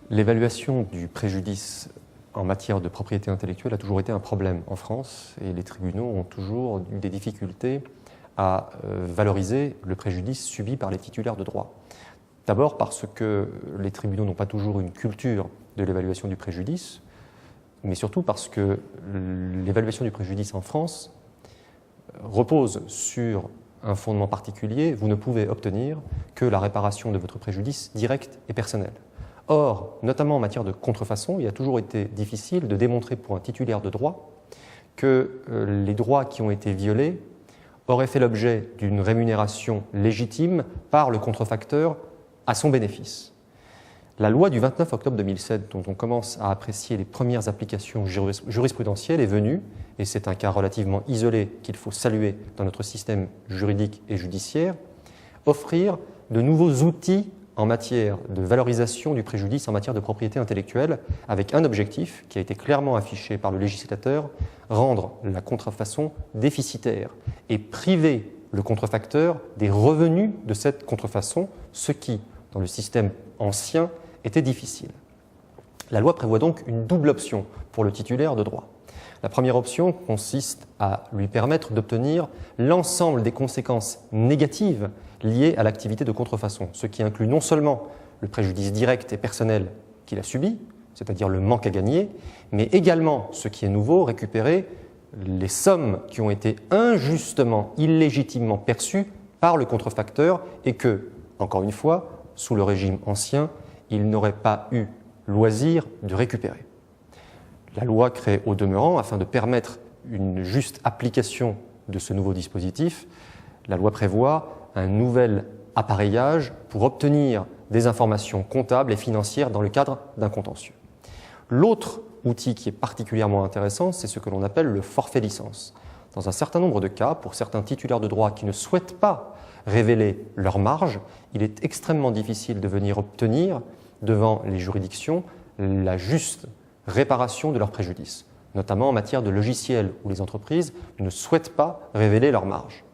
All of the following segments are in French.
L'évaluation du préjudice en matière de propriété intellectuelle a toujours été un problème en France et les tribunaux ont toujours eu des difficultés à valoriser le préjudice subi par les titulaires de droit. D'abord parce que les tribunaux n'ont pas toujours une culture de l'évaluation du préjudice, mais surtout parce que l'évaluation du préjudice en France repose sur un fondement particulier. Vous ne pouvez obtenir que la réparation de votre préjudice direct et personnel. Or, notamment en matière de contrefaçon, il a toujours été difficile de démontrer pour un titulaire de droit que les droits qui ont été violés auraient fait l'objet d'une rémunération légitime par le contrefacteur à son bénéfice. La loi du 29 octobre 2007, dont on commence à apprécier les premières applications jurisprudentielles, est venue, et c'est un cas relativement isolé qu'il faut saluer dans notre système juridique et judiciaire, offrir de nouveaux outils en matière de valorisation du préjudice en matière de propriété intellectuelle, avec un objectif qui a été clairement affiché par le législateur, rendre la contrefaçon déficitaire et priver le contrefacteur des revenus de cette contrefaçon, ce qui, dans le système ancien, était difficile. La loi prévoit donc une double option pour le titulaire de droit. La première option consiste à lui permettre d'obtenir l'ensemble des conséquences négatives liées à l'activité de contrefaçon, ce qui inclut non seulement le préjudice direct et personnel qu'il a subi, c'est-à-dire le manque à gagner, mais également, ce qui est nouveau, récupérer les sommes qui ont été injustement, illégitimement perçues par le contrefacteur et que, encore une fois, sous le régime ancien, il n'aurait pas eu loisir de récupérer. La loi crée au demeurant, afin de permettre une juste application de ce nouveau dispositif, la loi prévoit un nouvel appareillage pour obtenir des informations comptables et financières dans le cadre d'un contentieux. L'autre outil qui est particulièrement intéressant, c'est ce que l'on appelle le forfait licence. Dans un certain nombre de cas, pour certains titulaires de droit qui ne souhaitent pas révéler leur marge, il est extrêmement difficile de venir obtenir devant les juridictions la juste réparation de leurs préjudices, notamment en matière de logiciels où les entreprises ne souhaitent pas révéler leur marge.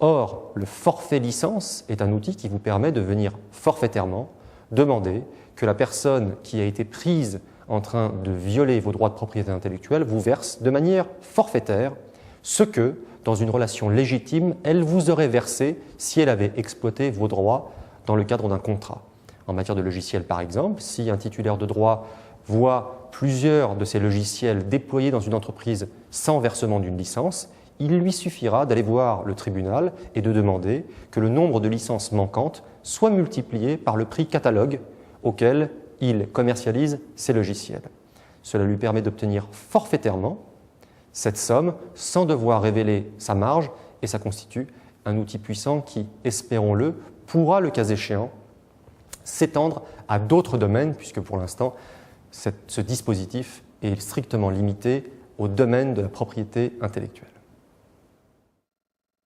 Or, le forfait licence est un outil qui vous permet de venir forfaitairement demander que la personne qui a été prise en train de violer vos droits de propriété intellectuelle vous verse de manière forfaitaire ce que, dans une relation légitime, elle vous aurait versé si elle avait exploité vos droits dans le cadre d'un contrat. En matière de logiciels, par exemple, si un titulaire de droit voit plusieurs de ces logiciels déployés dans une entreprise sans versement d'une licence, il lui suffira d'aller voir le tribunal et de demander que le nombre de licences manquantes soit multiplié par le prix catalogue auquel il commercialise ces logiciels. Cela lui permet d'obtenir forfaitairement cette somme sans devoir révéler sa marge et ça constitue un outil puissant qui, espérons-le, pourra, le cas échéant, s'étendre à d'autres domaines puisque pour l'instant, ce dispositif est strictement limité au domaine de la propriété intellectuelle.